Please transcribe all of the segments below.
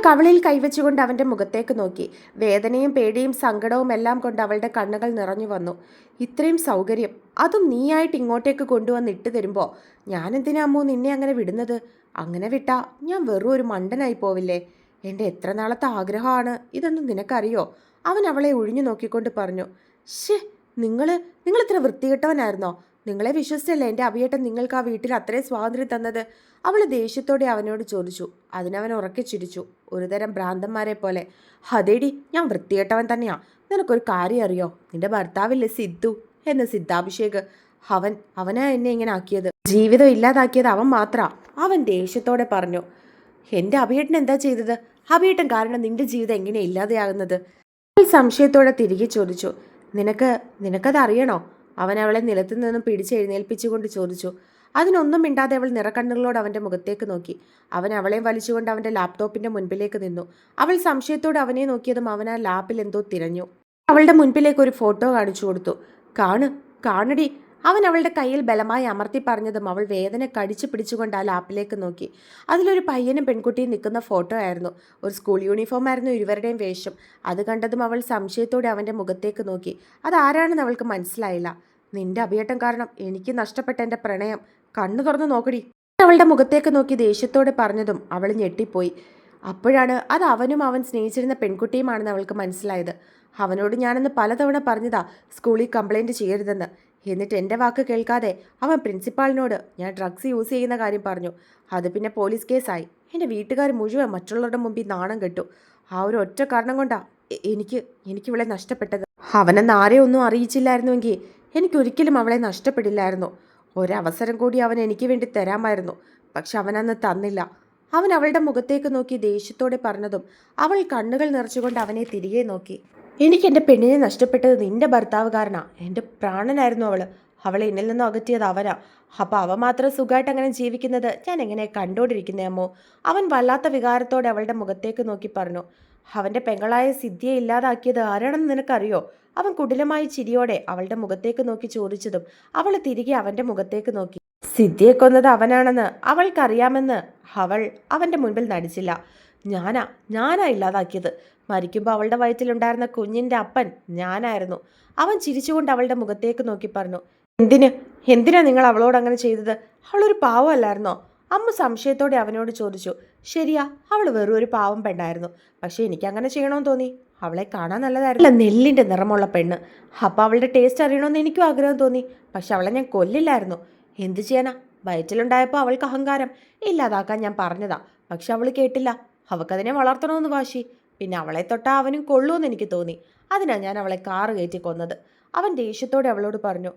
കവിളിൽ കൈവച്ചുകൊണ്ട് അവൻ്റെ മുഖത്തേക്ക് നോക്കി. വേദനയും പേടിയും സങ്കടവും എല്ലാം കൊണ്ട് അവളുടെ കണ്ണുകൾ നിറഞ്ഞു വന്നു. ഇത്രയും സൗകര്യം, അതും നീയായിട്ട് ഇങ്ങോട്ടേക്ക് കൊണ്ടുവന്ന് ഇട്ട് തരുമ്പോൾ ഞാനെന്തിനാ അമ്മു നിന്നെ അങ്ങനെ വിടുന്നത്? അങ്ങനെ വിട്ടാ ഞാൻ വെറും ഒരു മണ്ടനായി പോവില്ലേ? എൻ്റെ എത്ര നാളത്തെ ആഗ്രഹമാണ് ഇതൊന്നും നിനക്കറിയോ? അവൻ അവളെ ഒഴിഞ്ഞു നോക്കിക്കൊണ്ട് പറഞ്ഞു. ഷേ, നിങ്ങൾ ഇത്ര വൃത്തികെട്ടവനായിരുന്നോ? നിങ്ങളെ വിശ്വസിച്ചല്ലേ എൻ്റെ അഭിയേട്ടൻ നിങ്ങൾക്ക് ആ വീട്ടിൽ അത്രയും സ്വാതന്ത്ര്യം തന്നത്? അവൾ ദേഷ്യത്തോടെ അവനോട് ചോദിച്ചു. അതിനവൻ ഉറക്കെ ചിരിച്ചു, ഒരുതരം ഭ്രാന്തന്മാരെ പോലെ. ഹതേടി, ഞാൻ വൃത്തികെട്ടവൻ തന്നെയാ. നിനക്കൊരു കാര്യം അറിയോ? നിന്റെ ഭർത്താവില്ലേ സിദ്ധു എന്ന്, സിദ്ധാഭിഷേക്. അവനാ എന്നെ ഇങ്ങനെ ആക്കിയത്. ജീവിതം ഇല്ലാതാക്കിയത് അവൻ മാത്രാ. അവൻ ദേഷ്യത്തോടെ പറഞ്ഞു. എൻ്റെ അഭിയേട്ടൻ എന്താ ചെയ്തത്? അഭിയേട്ടൻ കാരണം നിന്റെ ജീവിതം എങ്ങനെയാ ഇല്ലാതെയാകുന്നത്? അവൾ സംശയത്തോടെ തിരികെ ചോദിച്ചു. നിനക്കത് അറിയണോ? അവൻ അവളെ നിലത്തു നിന്നും പിടിച്ചെഴുന്നേൽപ്പിച്ചുകൊണ്ട് ചോദിച്ചു. അതിനൊന്നും മിണ്ടാതെ അവൾ നിറക്കണ്ണുകളോട് അവൻ്റെ മുഖത്തേക്ക് നോക്കി. അവൻ അവളെ വലിച്ചുകൊണ്ട് അവൻ്റെ ലാപ്ടോപ്പിൻ്റെ മുൻപിലേക്ക് നിന്നു. അവൾ സംശയത്തോടെ അവനെ നോക്കിയതും അവൻ ആ ലാപ്പിൽ എന്തോ തിരഞ്ഞു. അവളുടെ മുൻപിലേക്ക് ഒരു ഫോട്ടോ കാണിച്ചു കൊടുത്തു. കാണടി. അവൻ അവളുടെ കയ്യിൽ ബലമായി അമർത്തി പറഞ്ഞതും അവൾ വേദന കടിച്ചു പിടിച്ചുകൊണ്ട് ആ ലാപ്പിലേക്ക് നോക്കി. അതിലൊരു പയ്യനും പെൺകുട്ടിയും നിൽക്കുന്ന ഫോട്ടോ ആയിരുന്നു. ഒരു സ്കൂൾ യൂണിഫോം ആയിരുന്നു ഇരുവരുടെയും വേഷം. അത് കണ്ടതും അവൾ സംശയത്തോടെ അവൻ്റെ മുഖത്തേക്ക് നോക്കി. അതാരാണെന്ന് അവൾക്ക് മനസ്സിലായില്ല. നിന്റെ അഭിയേട്ടൻ കാരണം എനിക്ക് നഷ്ടപ്പെട്ട എൻ്റെ പ്രണയം, കണ്ണു തുറന്നു നോക്കടി. അവളുടെ മുഖത്തേക്ക് നോക്കി ദേഷ്യത്തോടെ പറഞ്ഞതും അവൾ ഞെട്ടിപ്പോയി. അപ്പോഴാണ് അത് അവനും അവൻ സ്നേഹിച്ചിരുന്ന പെൺകുട്ടിയുമാണെന്ന് അവൾക്ക് മനസ്സിലായത്. അവനോട് ഞാനന്ന് പലതവണ പറഞ്ഞതാ സ്കൂളിൽ കംപ്ലൈൻറ്റ് ചെയ്യരുതെന്ന്. എന്നിട്ട് എൻ്റെ വാക്ക് കേൾക്കാതെ അവൻ പ്രിൻസിപ്പാളിനോട് ഞാൻ ഡ്രഗ്സ് യൂസ് ചെയ്യുന്ന കാര്യം പറഞ്ഞു. അത് പിന്നെ പോലീസ് കേസായി. എൻ്റെ വീട്ടുകാർ മുഴുവൻ മറ്റുള്ളവരുടെ മുമ്പിൽ നാണം കെട്ടു. ആ ഒരു ഒറ്റ കാരണം കൊണ്ടാ എനിക്കിവളെ നഷ്ടപ്പെട്ടത്. അവനെന്ന് ആരെയും ഒന്നും അറിയിച്ചില്ലായിരുന്നുവെങ്കിൽ എനിക്കൊരിക്കലും അവളെ നഷ്ടപ്പെടില്ലായിരുന്നു. ഒരവസരം കൂടി അവൻ എനിക്ക് വേണ്ടി തരാമായിരുന്നു. പക്ഷെ അവനന്ന് തന്നില്ല. അവൻ അവളുടെ മുഖത്തേക്ക് നോക്കി ദേഷ്യത്തോടെ പറഞ്ഞതും അവൾ കണ്ണുകൾ നിറച്ചുകൊണ്ട് അവനെ തിരികെ നോക്കി. എനിക്ക് എൻ്റെ പെണ്ണിനെ നഷ്ടപ്പെട്ടത് നിന്റെ ഭർത്താവ് കാരണാ. എൻ്റെ പ്രാണനായിരുന്നു അവളെ എന്നിൽ നിന്നും അകറ്റിയത് അവനാ. അപ്പം അവ മാത്രം സുഖമായിട്ട് അങ്ങനെ ജീവിക്കുന്നത് ഞാൻ എങ്ങനെ കണ്ടോണ്ടിരിക്കുന്നേ അമ്മോ? അവൻ വല്ലാത്ത വികാരത്തോടെ അവളുടെ മുഖത്തേക്ക് നോക്കി പറഞ്ഞു. അവൻ്റെ പെങ്ങളായ സിദ്ധിയെ ഇല്ലാതാക്കിയത് ആരാണെന്ന് നിനക്കറിയോ? അവൻ കുടിലമായ ചിരിയോടെ അവളുടെ മുഖത്തേക്ക് നോക്കി ചോദിച്ചതും അവൾ തിരികെ അവൻ്റെ മുഖത്തേക്ക് നോക്കി. സിദ്ധിയെ കൊന്നത് അവനാണെന്ന് അവൾക്കറിയാമെന്ന് അവൾ അവൻ്റെ മുൻപിൽ നടിച്ചില്ല. ഞാനാ ഇല്ലാതാക്കിയത്. മരിക്കുമ്പോൾ അവളുടെ വയറ്റിലുണ്ടായിരുന്ന കുഞ്ഞിൻ്റെ അപ്പൻ ഞാനായിരുന്നു. അവൻ ചിരിച്ചുകൊണ്ട് അവളുടെ മുഖത്തേക്ക് നോക്കി പറഞ്ഞു. എന്തിനാ നിങ്ങൾ അവളോട് അങ്ങനെ ചെയ്തത്? അവളൊരു പാവമല്ലായിരുന്നോ? അമ്മ സംശയത്തോടെ അവനോട് ചോദിച്ചു. ശരിയാ, അവൾ വെറും ഒരു പാവം പെണ്ണായിരുന്നു. പക്ഷേ എനിക്കങ്ങനെ ചെയ്യണമെന്ന് തോന്നി. അവളെ കാണാൻ നല്ലതായിരുന്നു. അല്ല, നെല്ലിൻ്റെ നിറമുള്ള പെണ്ണ്. അപ്പം അവളുടെ ടേസ്റ്റ് അറിയണമെന്ന് എനിക്കും ആഗ്രഹം തോന്നി. പക്ഷെ അവളെ ഞാൻ കൊല്ലില്ലായിരുന്നു. എന്തു ചെയ്യാനാ? വയറ്റിലുണ്ടായപ്പോൾ അവൾക്ക് അഹങ്കാരം ഇല്ലാതാക്കാൻ ഞാൻ പറഞ്ഞതാ. പക്ഷെ അവൾ കേട്ടില്ല. അവൾക്കതിനെ വളർത്തണമെന്ന് വാശി. പിന്നെ അവളെ തൊട്ടാ അവനും കൊള്ളുമെന്ന് എനിക്ക് തോന്നി. അതിനാ ഞാൻ അവളെ കാറ് കയറ്റി കൊന്നത്. അവൻ ദേഷ്യത്തോടെ അവളോട് പറഞ്ഞു.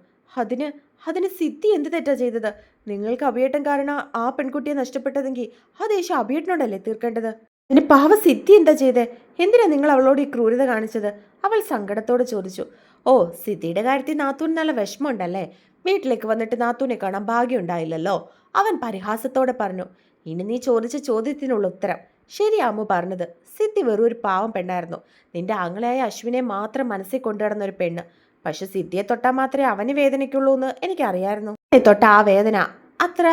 അതിന് സിദ്ധി എന്ത് തെറ്റാ ചെയ്തത്? നിങ്ങൾക്ക് അഭിയേട്ടൻ കാരണം ആ പെൺകുട്ടിയെ നഷ്ടപ്പെട്ടതെങ്കിൽ ആ ദേഷ്യം അഭിയേട്ടനോടല്ലേ തീർക്കേണ്ടത്? ഇനി പാവ സിദ്ധി എന്താ ചെയ്തേ? എന്തിനാ നിങ്ങൾ അവളോട് ഈ ക്രൂരത കാണിച്ചത്? അവൾ സങ്കടത്തോട് ചോദിച്ചു. ഓ, സിദ്ധിയുടെ കാര്യത്തിൽ നാത്തൂന് നല്ല വിഷമമുണ്ടല്ലേ? വീട്ടിലേക്ക് വന്നിട്ട് നാത്തൂനെ കാണാൻ ഭാഗ്യം ഉണ്ടായില്ലല്ലോ. അവൻ പരിഹാസത്തോടെ പറഞ്ഞു. ഇനി നീ ചോദിച്ച ചോദ്യത്തിനുള്ള ഉത്തരം ശരിയാമു പറഞ്ഞത്. സിദ്ധി വെറും ഒരു പാവം പെണ്ണായിരുന്നു. നിന്റെ ആങ്ങളയായ അശ്വിനെ മാത്രം മനസ്സിൽ കൊണ്ടുനടന്ന ഒരു പെണ്ണ്. പക്ഷെ സിദ്ധിയെ തൊട്ടാൽ മാത്രമേ അവന് വേദനയ്ക്കുള്ളൂ എന്ന് എനിക്കറിയായിരുന്നു. തൊട്ട ആ വേദന അത്ര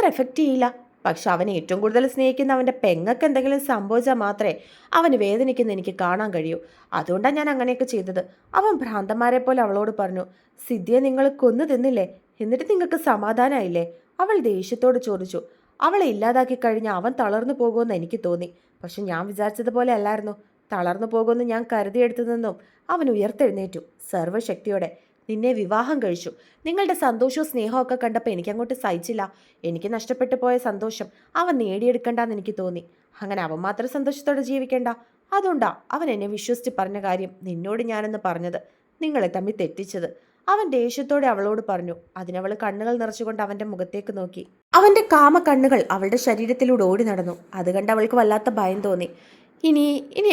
എഫക്റ്റ് ചെയ്യില്ല. പക്ഷെ അവനെ ഏറ്റവും കൂടുതൽ സ്നേഹിക്കുന്ന അവൻ്റെ പെങ്ങൾക്ക് എന്തെങ്കിലും സംഭവിച്ചാൽ മാത്രമേ അവന് വേദനിക്കുന്ന എനിക്ക് കാണാൻ കഴിയൂ. അതുകൊണ്ടാണ് ഞാൻ അങ്ങനെയൊക്കെ ചെയ്തത്. അവൻ ഭ്രാന്തന്മാരെ പോലെ അവളോട് പറഞ്ഞു. സിദ്ധിയെ നിങ്ങൾ കൊന്നു തിന്നില്ലേ? എന്നിട്ട് നിങ്ങൾക്ക് സമാധാനമായില്ലേ? അവൾ ദേഷ്യത്തോട് ചോദിച്ചു. അവളെ ഇല്ലാതാക്കി കഴിഞ്ഞാൽ അവൻ തളർന്നു പോകുമെന്ന് എനിക്ക് തോന്നി. പക്ഷെ ഞാൻ വിചാരിച്ചതുപോലെ അല്ലായിരുന്നു. തളർന്നു പോകുമെന്ന് ഞാൻ കരുതിയെടുത്തു നിന്നും അവൻ ഉയർത്തെഴുന്നേറ്റു സർവ്വശക്തിയോടെ. നിന്നെ വിവാഹം കഴിച്ചു. നിങ്ങളുടെ സന്തോഷവും സ്നേഹവും ഒക്കെ കണ്ടപ്പോൾ എനിക്കങ്ങോട്ട് സഹിച്ചില്ല. എനിക്ക് നഷ്ടപ്പെട്ടു പോയ സന്തോഷം അവൻ നേടിയെടുക്കണ്ടെന്ന് എനിക്ക് തോന്നി. അങ്ങനെ അവൻ മാത്രം സന്തോഷത്തോടെ ജീവിക്കേണ്ട. അതുകൊണ്ടാ അവൻ എന്നെ വിശ്വസിച്ച് പറഞ്ഞ കാര്യം നിന്നോട് ഞാനെന്ന് പറഞ്ഞത്. നിങ്ങളെ തമ്മിൽ തെറ്റിച്ചത്. അവൻ ദേഷ്യത്തോടെ അവളോട് പറഞ്ഞു. അതിനവൾ കണ്ണുകൾ നിറച്ചുകൊണ്ട് അവൻ്റെ മുഖത്തേക്ക് നോക്കി. അവൻ്റെ കാമ കണ്ണുകൾ അവളുടെ ശരീരത്തിലൂടെ ഓടി നടന്നു. അത് കണ്ട് അവൾക്ക് വല്ലാത്ത ഭയം തോന്നി. ഇനി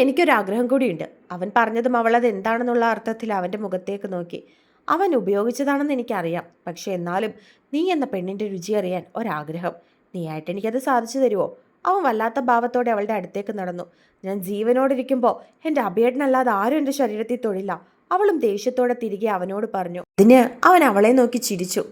എനിക്കൊരാഗ്രഹം കൂടിയുണ്ട്. അവൻ പറഞ്ഞതും അവളത് എന്താണെന്നുള്ള അർത്ഥത്തിൽ അവൻ്റെ മുഖത്തേക്ക് നോക്കി. അവൻ ഉപയോഗിച്ചതാണെന്ന് എനിക്കറിയാം. പക്ഷെ എന്നാലും നീ എന്ന പെണ്ണിൻ്റെ രുചി അറിയാൻ ഒരാഗ്രഹം. നീയായിട്ട് എനിക്കത് സാധിച്ചു തരുമോ? അവൻ വല്ലാത്ത ഭാവത്തോടെ അവളുടെ അടുത്തേക്ക് നടന്നു. ഞാൻ ജീവനോടിരിക്കുമ്പോൾ എൻ്റെ അഭിയേട്ടനല്ലാതെ ആരും എൻ്റെ ശരീരത്തിൽ തൊഴില്ല. അവളും ദേഷ്യത്തോടെ തിരികെ അവനോട് പറഞ്ഞു. അതിന് അവൻ അവളെ നോക്കി ചിരിച്ചു.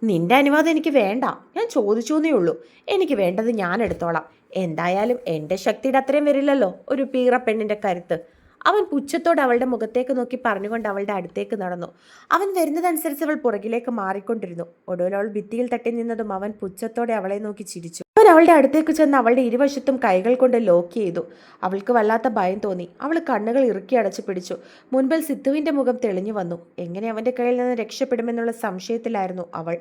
നിന്റെ അനുവാദം എനിക്ക് വേണ്ട. ഞാൻ ചോദിച്ചു എന്നേ ഉള്ളൂ. എനിക്ക് വേണ്ടത് ഞാൻ എടുത്തോളാം. എന്തായാലും എൻ്റെ ശക്തിയുടെ അത്രയും വരില്ലല്ലോ ഒരു പീറ പെണ്ണിൻ്റെ കരുത്ത്. അവൻ പുച്ഛത്തോടെ അവളുടെ മുഖത്തേക്ക് നോക്കി പറഞ്ഞുകൊണ്ട് അവളുടെ അടുത്തേക്ക് നടന്നു. അവൻ വരുന്നതനുസരിച്ച് അവൾ പുറകിലേക്ക് മാറിക്കൊണ്ടിരുന്നു. ഒടുവിൽ അവൾ ഭിത്തിയിൽ തട്ടി നിന്നതും അവൻ പുച്ഛത്തോടെ അവളെ നോക്കി ചിരിച്ചു. അവൻ അവളുടെ അടുത്തേക്ക് ചെന്ന് അവളുടെ ഇരുവശത്തും കൈകൾ കൊണ്ട് ലോക്ക് ചെയ്തു. അവൾക്ക് വല്ലാത്ത ഭയം തോന്നി. അവൾ കണ്ണുകൾ ഇറുക്കി അടച്ചു പിടിച്ചു. മുൻപിൽ സിദ്ധുവിൻ്റെ മുഖം തെളിഞ്ഞു വന്നു. എങ്ങനെ അവൻ്റെ കയ്യിൽ നിന്ന് രക്ഷപ്പെടുമെന്നുള്ള സംശയത്തിലായിരുന്നു അവൾ.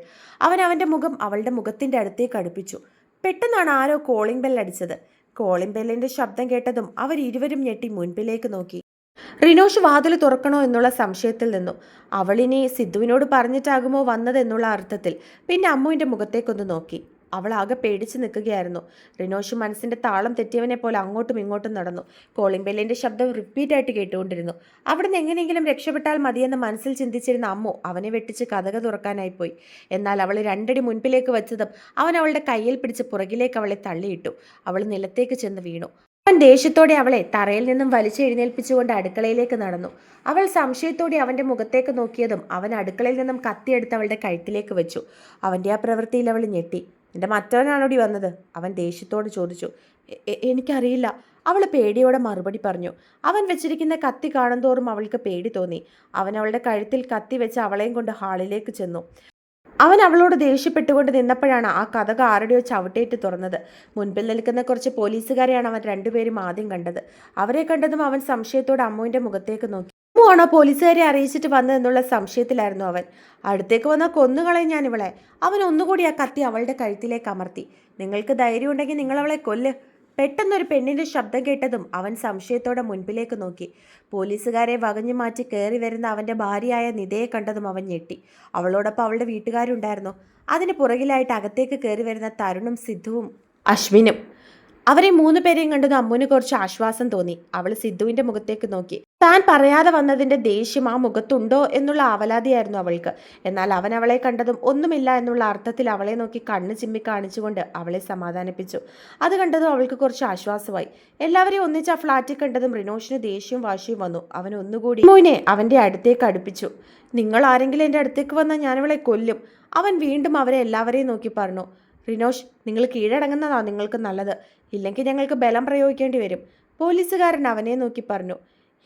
അവൻ അവൻ്റെ മുഖം അവളുടെ മുഖത്തിൻ്റെ അടുത്തേക്ക് അടുപ്പിച്ചു. പെട്ടെന്നാണ് ആരോ കോളിംഗ് ബെൽ അടിച്ചത്. കോളിംഗ് ബെല്ലിന്റെ ശബ്ദം കേട്ടതും അവരിരുവരും ഞെട്ടി മുൻപിലേക്ക് നോക്കി. റിനോഷ് വാതിൽ തുറക്കണോ എന്നുള്ള സംശയത്തിൽ നിന്നു. അവളിനി സിദ്ധുവിനോട് പറഞ്ഞിട്ടാകുമോ വന്നതെന്നുള്ള അർത്ഥത്തിൽ പിന്നെ അമ്മുവിൻ്റെ മുഖത്തേക്കൊന്ന് നോക്കി. അവൾ ആകെ പേടിച്ച് നിൽക്കുകയായിരുന്നു. റിനോഷ് മനസ്സിന്റെ താളം തെറ്റിയവനെ പോലെ അങ്ങോട്ടും ഇങ്ങോട്ടും നടന്നു. കോളിംഗ് ബെല്ലിന്റെ ശബ്ദം റിപ്പീറ്റായിട്ട് കേട്ടുകൊണ്ടിരുന്നു. അവിടുന്ന് എങ്ങനെയെങ്കിലും രക്ഷപ്പെട്ടാൽ മതിയെന്ന് മനസ്സിൽ ചിന്തിച്ചിരുന്ന അമ്മു അവനെ വെട്ടിച്ച് കതക് തുറക്കാനായി പോയി. എന്നാൽ അവൾ രണ്ടടി മുൻപിലേക്ക് വെച്ചതും അവൻ അവളുടെ കയ്യിൽ പിടിച്ച് പുറകിലേക്ക് അവളെ തള്ളിയിട്ടു. അവൾ നിലത്തേക്ക് ചെന്ന് വീണു. അവൻ ദേഷ്യത്തോടെ അവളെ തറയിൽ നിന്നും വലിച്ചെഴുന്നേൽപ്പിച്ചുകൊണ്ട് അടുക്കളയിലേക്ക് നടന്നു. അവൾ സംശയത്തോടെ അവൻ്റെ മുഖത്തേക്ക് നോക്കിയതും അവൻ അടുക്കളയിൽ നിന്നും കത്തിയെടുത്ത് അവളുടെ കഴുത്തിലേക്ക് വെച്ചു. അവൻ്റെ ആ പ്രവൃത്തിയിൽ അവൾ ഞെട്ടി. എൻ്റെ മറ്റവനാണോടി വന്നത്? അവൻ ദേഷ്യത്തോട് ചോദിച്ചു. എനിക്കറിയില്ല, അവൾ പേടിയോടെ മറുപടി പറഞ്ഞു. അവൻ വെച്ചിരിക്കുന്ന കത്തി കാണുന്തോറും അവൾക്ക് പേടി തോന്നി. അവൻ അവളുടെ കഴുത്തിൽ കത്തി വെച്ച് അവളെയും കൊണ്ട് ഹാളിലേക്ക് ചെന്നു. അവൻ അവളോട് ദേഷ്യപ്പെട്ടുകൊണ്ട് നിന്നപ്പോഴാണ് ആ കതക് ആരുടെയോ ചവിട്ടേറ്റ് തുറന്നത്. മുൻപിൽ നിൽക്കുന്ന കുറച്ച് പോലീസുകാരെയാണ് അവൻ രണ്ടുപേരും ആദ്യം കണ്ടത്. അവരെ കണ്ടതും അവൻ സംശയത്തോടെ അമ്മുവിൻ്റെ മുഖത്തേക്ക് നോക്കി. അമ്മു ആണോ പോലീസുകാരെ അറിയിച്ചിട്ട് വന്നതെന്നുള്ള സംശയത്തിലായിരുന്നു അവൻ. അടുത്തേക്ക് വന്നാൽ കൊന്നുകളയും ഞാൻ ഇവളെ. അവൻ ഒന്നുകൂടി ആ കത്തി അവളുടെ കഴുത്തിലേക്ക് അമർത്തി. നിങ്ങൾക്ക് ധൈര്യം ഉണ്ടെങ്കിൽ നിങ്ങൾ അവളെ കൊല്ല്. പെട്ടെന്നൊരു പെണ്ണിൻ്റെ ശബ്ദം കേട്ടതും അവൻ സംശയത്തോടെ മുൻപിലേക്ക് നോക്കി. പോലീസുകാരെ വകഞ്ഞു മാറ്റി കയറി വരുന്ന അവൻ്റെ ഭാര്യയായ നിധയെ കണ്ടതും അവൻ ഞെട്ടി. അവളോടൊപ്പം അവളുടെ വീട്ടുകാരുണ്ടായിരുന്നു. അതിന് പുറകിലായിട്ട് അകത്തേക്ക് കയറി വരുന്ന തരുണും സിദ്ധുവും അശ്വിനും. അവരെ 3 പേരെയും കണ്ടത് അമ്മുവിന് കുറച്ച് ആശ്വാസം തോന്നി. അവൾ സിദ്ധുവിൻ്റെ മുഖത്തേക്ക് നോക്കി. താൻ പറയാതെ വന്നതിൻ്റെ ദേഷ്യം ആ മുഖത്തുണ്ടോ എന്നുള്ള ആവലാതിയായിരുന്നു അവൾക്ക്. എന്നാൽ അവൻ അവളെ കണ്ടതും ഒന്നുമില്ല എന്നുള്ള അർത്ഥത്തിൽ അവളെ നോക്കി കണ്ണ് ചിമ്മി കാണിച്ചുകൊണ്ട് അവളെ സമാധാനിപ്പിച്ചു. അത് കണ്ടതും അവൾക്ക് കുറച്ച് ആശ്വാസമായി. എല്ലാവരെയും ഒന്നിച്ച് ആ ഫ്ലാറ്റിൽ കണ്ടതും റിനോഷിന് ദേഷ്യവും വാശിയും വന്നു. അവൻ ഒന്നുകൂടി അമ്മുവിനെ അവൻ്റെ അടുത്തേക്ക് അടുപ്പിച്ചു. നിങ്ങൾ ആരെങ്കിലും എൻ്റെ അടുത്തേക്ക് വന്നാൽ ഞാനിവളെ കൊല്ലും. അവൻ വീണ്ടും അവരെ എല്ലാവരെയും നോക്കി പറഞ്ഞു. റിനോഷ്, നിങ്ങൾ കീഴടങ്ങുന്നതാണ് നിങ്ങൾക്ക് നല്ലത്. ഇല്ലെങ്കിൽ ഞങ്ങൾക്ക് ബലം പ്രയോഗിക്കേണ്ടി വരും. പോലീസുകാരൻ അവനെ നോക്കി പറഞ്ഞു.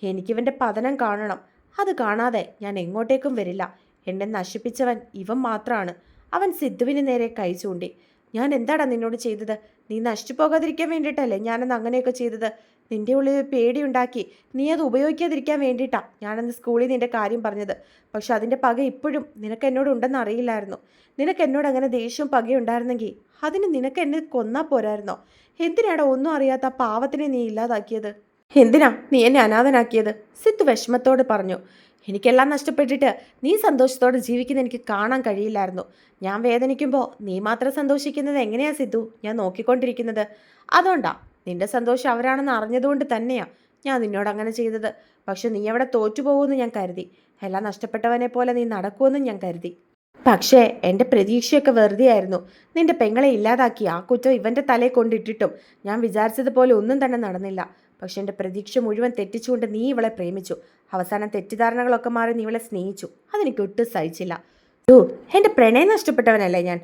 എനിക്കിവൻ്റെ പതനം കാണണം. അത് കാണാതെ ഞാൻ എങ്ങോട്ടേക്കും വരില്ല. എന്നെ നശിപ്പിച്ചവൻ ഇവൻ മാത്രമാണ്. അവൻ സിദ്ധുവിന് നേരെ കൈ ചൂണ്ടി. ഞാൻ എന്താടാ നിന്നോട് ചെയ്തത്? നീ നശിച്ചു പോകാതിരിക്കാൻ വേണ്ടിയിട്ടല്ലേ ഞാനന്ന് അങ്ങനെയൊക്കെ ചെയ്തത്? നിൻ്റെ ഉള്ളിൽ പേടിയുണ്ടാക്കി നീ അത് ഉപയോഗിക്കാതിരിക്കാൻ വേണ്ടിയിട്ടാണ് ഞാനന്ന് സ്കൂളിൽ നിൻ്റെ കാര്യം പറഞ്ഞത്. പക്ഷെ അതിൻ്റെ പക ഇപ്പോഴും നിനക്ക് എന്നോടുണ്ടെന്ന് അറിയില്ലായിരുന്നു. നിനക്ക് എന്നോട് അങ്ങനെ ദേഷ്യവും പകയുണ്ടായിരുന്നെങ്കിൽ അതിന് നിനക്ക് എന്നെ കൊന്നാൽ പോരായിരുന്നോ? എന്തിനാടാ ഒന്നും അറിയാത്ത ആ പാവത്തിനെ നീ ഇല്ലാതാക്കിയത്? എന്തിനാ നീ എന്നെ അനാഥനാക്കിയത്? സിദ്ധു വിഷമത്തോട് പറഞ്ഞു. എനിക്കെല്ലാം നഷ്ടപ്പെട്ടിട്ട് നീ സന്തോഷത്തോടെ ജീവിക്കുന്ന എനിക്ക് കാണാൻ കഴിയില്ലായിരുന്നു. ഞാൻ വേദനിക്കുമ്പോൾ നീ മാത്രം സന്തോഷിക്കുന്നത് എങ്ങനെയാ സിദ്ധു ഞാൻ നോക്കിക്കൊണ്ടിരിക്കുന്നത്? അതുകൊണ്ടാ നിന്റെ സന്തോഷം അവരാണെന്ന് അറിഞ്ഞതുകൊണ്ട് തന്നെയാ ഞാൻ നിന്നോട് അങ്ങനെ ചെയ്തത്. പക്ഷെ നീ അവിടെ തോറ്റുപോകുമെന്ന് ഞാൻ കരുതി. എല്ലാം നഷ്ടപ്പെട്ടവനെ പോലെ നീ നടക്കുമെന്നും ഞാൻ കരുതി. പക്ഷേ എൻ്റെ പ്രതീക്ഷയൊക്കെ വെറുതെ ആയിരുന്നു. നിന്റെ പെങ്ങളെ ഇല്ലാതാക്കി ആ കുറ്റം ഇവൻ്റെ തലയിൽ കൊണ്ടിട്ടിട്ടും ഞാൻ വിചാരിച്ചതുപോലെ ഒന്നും തന്നെ നടന്നില്ല. പക്ഷെ എൻ്റെ പ്രതീക്ഷ മുഴുവൻ തെറ്റിച്ചുകൊണ്ട് നീ ഇവളെ പ്രേമിച്ചു. അവസാനം തെറ്റിദ്ധാരണകളൊക്കെ മാറി നീ ഇവളെ സ്നേഹിച്ചു. അതെനിക്ക് ഒട്ടും സഹിച്ചില്ല. എൻ്റെ പ്രണയം നഷ്ടപ്പെട്ടവനല്ലേ ഞാൻ?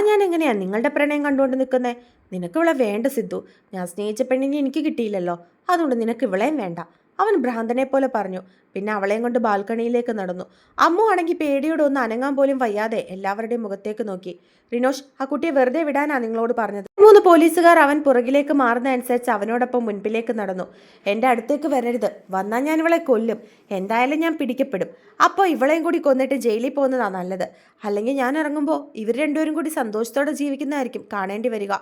ഞാൻ എങ്ങനെയാ നിങ്ങളുടെ പ്രണയം കണ്ടുകൊണ്ട് നിൽക്കുന്നേ? നിനക്ക് ഇവളെ വേണ്ട സിദ്ധു. ഞാൻ സ്നേഹിച്ച പെണ്ണിനെ എനിക്ക് കിട്ടിയില്ലല്ലോ. അതുകൊണ്ട് നിനക്ക് ഇവളെയും വേണ്ട. അവൻ ഭ്രാന്തനെ പോലെ പറഞ്ഞു. പിന്നെ അവളെയും കൊണ്ട് ബാൽക്കണിയിലേക്ക് നടന്നു. അമ്മു ആണെങ്കിൽ പേടിയോടെ ഒന്ന് അനങ്ങാൻ പോലും വയ്യാതെ എല്ലാവരുടെയും മുഖത്തേക്ക് നോക്കി. റിനോഷ്, ആ കുട്ടിയെ വെറുതെ വിടാനാ നിങ്ങളോട് പറഞ്ഞത്. 3 പോലീസുകാർ അവൻ പുറകിലേക്ക് മാറുന്നതനുസരിച്ച് അവനോടൊപ്പം മുൻപിലേക്ക് നടന്നു. എൻ്റെ അടുത്തേക്ക് വരരുത്. വന്നാൽ ഞാൻ ഇവളെ കൊല്ലും. എന്തായാലും ഞാൻ പിടിക്കപ്പെടും. അപ്പോൾ ഇവളെയും കൂടി കൊന്നിട്ട് ജയിലിൽ പോകുന്നതാ നല്ലത്. അല്ലെങ്കിൽ ഞാൻ ഇറങ്ങുമ്പോൾ ഇവർ രണ്ടുപേരും കൂടി സന്തോഷത്തോടെ ജീവിക്കുന്നതായിരിക്കും കാണേണ്ടി വരിക.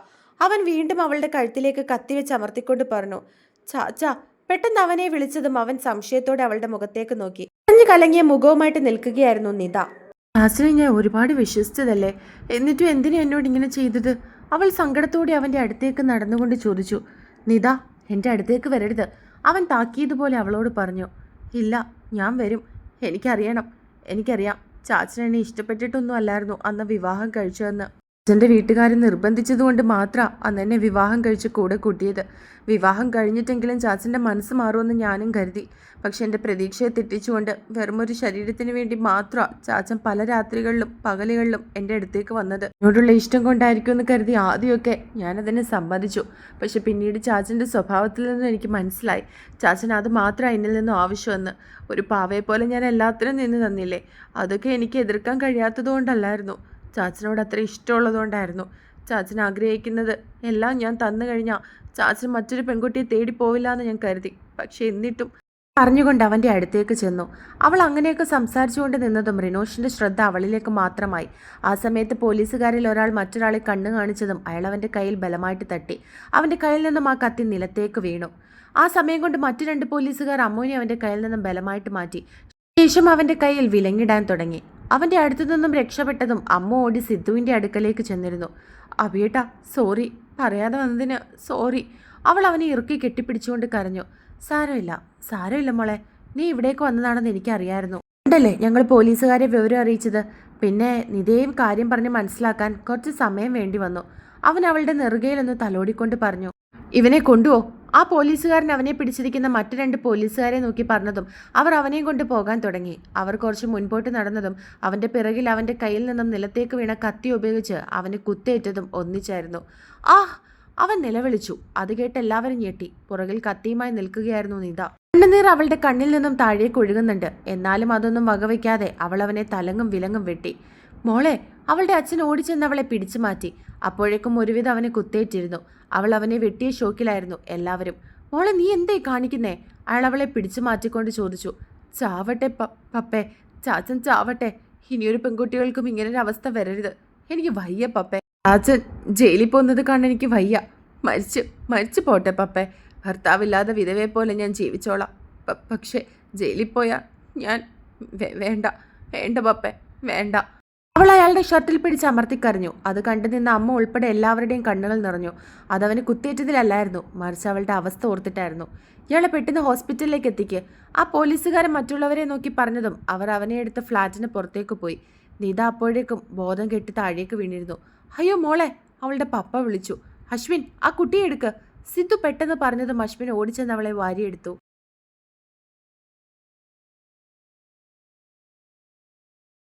അവൻ വീണ്ടും അവളുടെ കഴുത്തിലേക്ക് കത്തിവെച്ച് അമർത്തിക്കൊണ്ട് പറഞ്ഞു. ചാച്ചാ. പെട്ടെന്ന് അവനെ വിളിച്ചതും അവൻ സംശയത്തോടെ അവളുടെ മുഖത്തേക്ക് നോക്കി. കഞ്ഞു കലങ്ങിയ മുഖവുമായിട്ട് നിൽക്കുകയായിരുന്നു നിത. ക്ലാസ്സിനെ ഞാൻ ഒരുപാട് വിശ്വസിച്ചതല്ലേ, എന്നിട്ടും എന്തിനാ എന്നോട് ഇങ്ങനെ ചെയ്തത്? അവൾ സങ്കടത്തോടെ അവൻ്റെ അടുത്തേക്ക് നടന്നുകൊണ്ട് ചോദിച്ചു. നിത, എൻ്റെ അടുത്തേക്ക് വരരുത്, അവൻ താക്കിയതുപോലെ അവളോട് പറഞ്ഞു. ഇല്ല, ഞാൻ വരും. എനിക്കറിയാം ചാച്ചൻ എന്നെ ഇഷ്ടപ്പെട്ടിട്ടൊന്നും അല്ലായിരുന്നു അന്ന് വിവാഹം കഴിച്ചതെന്ന്. അച്ഛൻ്റെ വീട്ടുകാർ നിർബന്ധിച്ചതുകൊണ്ട് മാത്രമാണ് അന്ന് എന്നെ വിവാഹം കഴിച്ച് കൂടെ കൂട്ടിയത്. വിവാഹം കഴിഞ്ഞിട്ടെങ്കിലും ചാച്ചൻ്റെ മനസ്സ് മാറുമെന്ന് ഞാനും കരുതി. പക്ഷെ എൻ്റെ പ്രതീക്ഷയെ തെറ്റിച്ചുകൊണ്ട് വെറുമൊരു ശരീരത്തിന് വേണ്ടി മാത്രമാണ് ചാച്ചൻ പല രാത്രികളിലും പകലുകളിലും എൻ്റെ അടുത്തേക്ക് വന്നത്. എന്നോടുള്ള ഇഷ്ടം കൊണ്ടായിരിക്കുമെന്ന് കരുതി ആദ്യമൊക്കെ ഞാനതിനെ സമ്മതിച്ചു. പക്ഷെ പിന്നീട് ചാച്ചൻ്റെ സ്വഭാവത്തിൽ നിന്നും എനിക്ക് മനസ്സിലായി ചാച്ചൻ അത് മാത്രമാണ് എന്നിൽ നിന്നും ആവശ്യമെന്ന്. ഒരു പാവയെ പോലെ ഞാൻ എല്ലാത്തിനും നിന്ന് തന്നില്ലേ, അതൊക്കെ എനിക്ക് എതിർക്കാൻ കഴിയാത്തതുകൊണ്ടല്ലായിരുന്നു, ചാച്ചനോട് അത്ര ഇഷ്ടമുള്ളതുകൊണ്ടായിരുന്നു. ചാച്ചൻ ആഗ്രഹിക്കുന്നത് എല്ലാം ഞാൻ തന്നു കഴിഞ്ഞാൽ ചാച്ചൻ മറ്റൊരു പെൺകുട്ടിയെ തേടി പോവില്ല എന്ന് ഞാൻ കരുതി. പക്ഷെ എന്നിട്ടും പറഞ്ഞുകൊണ്ട് അവൻ്റെ അടുത്തേക്ക് ചെന്നു. അവൾ അങ്ങനെയൊക്കെ സംസാരിച്ചുകൊണ്ട് നിന്നതും റിനോഷിൻ്റെ ശ്രദ്ധ അവളിലേക്ക് മാത്രമായി. ആ സമയത്ത് പോലീസുകാരിൽ ഒരാൾ മറ്റൊരാളെ കണ്ണു കാണിച്ചതും അയാൾ അവൻ്റെ കയ്യിൽ ബലമായിട്ട് തട്ടി. അവൻ്റെ കയ്യിൽ നിന്നും ആ കത്തി നിലത്തേക്ക് വീണു. ആ സമയം കൊണ്ട് മറ്റു 2 പോലീസുകാർ അമ്മുവിനെ അവൻ്റെ കയ്യിൽ നിന്നും ബലമായിട്ട് മാറ്റി. ശേഷം അവൻ്റെ കയ്യിൽ വിലങ്ങിടാൻ തുടങ്ങി. അവൻ്റെ അടുത്തു നിന്നും രക്ഷപ്പെട്ടതും അമ്മ ഓടി സിദ്ധുവിൻ്റെ അടുക്കലേക്ക് ചെന്നിരുന്നു. അഭിയേട്ടാ, സോറി, പറയാതെ വന്നതിന് സോറി. അവൾ അവനെ ഇറുക്കി കെട്ടിപ്പിടിച്ചുകൊണ്ട് കരഞ്ഞു. സാരമില്ല മോളെ, നീ ഇവിടേക്ക് വന്നതാണെന്ന് എനിക്കറിയായിരുന്നു. ഉണ്ടല്ലേ ഞങ്ങൾ പോലീസുകാരെ വിവരം അറിയിച്ചത്. പിന്നെ നിതയും കാര്യം പറഞ്ഞ് മനസ്സിലാക്കാൻ കുറച്ച് സമയം വേണ്ടി വന്നു. അവൻ അവളുടെ നെറുകയിലൊന്ന് തലോടിക്കൊണ്ട് പറഞ്ഞു. ഇവനെ കൊണ്ടുപോ. ആ പോലീസുകാരൻ അവനെ പിടിച്ചിരിക്കുന്ന മറ്റു 2 പോലീസുകാരെ നോക്കി പറഞ്ഞതും അവർ അവനെയും കൊണ്ട് പോകാൻ തുടങ്ങി. അവർ കുറച്ച് മുൻപോട്ട് നടന്നതും അവൻ്റെ പിറകിൽ അവൻ്റെ കയ്യിൽ നിന്നും നിലത്തേക്ക് വീണ കത്തി ഉപയോഗിച്ച് അവന് കുത്തേറ്റതും ഒന്നിച്ചായിരുന്നു. ആ, അവൻ നിലവിളിച്ചു. അത് കേട്ട് എല്ലാവരും ഞെട്ടി. പുറകിൽ കത്തിയുമായി നിൽക്കുകയായിരുന്നു നിത. കണ്ണുനീർ അവളുടെ കണ്ണിൽ നിന്നും താഴേക്ക് ഒഴുകുന്നുണ്ട്. എന്നാലും അതൊന്നും വകവയ്ക്കാതെ അവൾ അവനെ തലങ്ങും വിലങ്ങും വെട്ടി. മോളെ, അവളുടെ അച്ഛൻ ഓടിച്ചെന്ന് അവളെ പിടിച്ചു മാറ്റി. അപ്പോഴേക്കും ഒരുവിധം അവനെ കുത്തേറ്റിരുന്നു. അവൾ അവനെ വെട്ടിയ ഷോക്കിലായിരുന്നു എല്ലാവരും. മോളെ, നീ എന്തേ കാണിക്കുന്നേ? അയാൾ അവളെ പിടിച്ചു മാറ്റിക്കൊണ്ട് ചോദിച്ചു. ചാവട്ടെ പപ്പേ, ചാച്ചൻ ചാവട്ടെ. ഇനിയൊരു പെൺകുട്ടികൾക്കും ഇങ്ങനൊരു അവസ്ഥ വരരുത്. എനിക്ക് വയ്യ പപ്പേ. ചാച്ചൻ ജയിലിൽ പോകുന്നത് കാണാൻ എനിക്ക് വയ്യ. മരിച്ചു പോട്ടെ പപ്പേ. ഭർത്താവില്ലാതെ വിധവയെ പോലെ ഞാൻ ജീവിച്ചോളാം. പക്ഷേ ജയിലിൽ പോയാൽ ഞാൻ വേണ്ട പപ്പേ, വേണ്ട. അവൾ അയാളുടെ ഷർട്ടിൽ പിടിച്ച് അമർത്തിക്കരഞ്ഞു. അത് കണ്ടു നിന്ന അമ്മ ഉൾപ്പെടെ എല്ലാവരുടെയും കണ്ണുകൾ നിറഞ്ഞു. അതവന് കുത്തേറ്റതിലല്ലായിരുന്നു, മറിച്ച് അവളുടെ അവസ്ഥ ഓർത്തിട്ടായിരുന്നു. ഇയാളെ പെട്ടെന്ന് ഹോസ്പിറ്റലിലേക്ക് എത്തിക്ക്. ആ പോലീസുകാരൻ മറ്റുള്ളവരെ നോക്കി പറഞ്ഞതും അവർ അവനെ എടുത്ത് ഫ്ലാറ്റിന് പുറത്തേക്ക് പോയി. നിത അപ്പോഴേക്കും ബോധം കെട്ടി താഴേക്ക് വീണിരുന്നു. അയ്യോ മോളെ, അവളുടെ പപ്പ വിളിച്ചു. അശ്വിൻ, ആ കുട്ടിയെ എടുക്ക്. സിദ്ധു പെട്ടെന്ന് പറഞ്ഞതും അശ്വിൻ ഓടിച്ചെന്ന് അവളെ വാരിയെടുത്തു.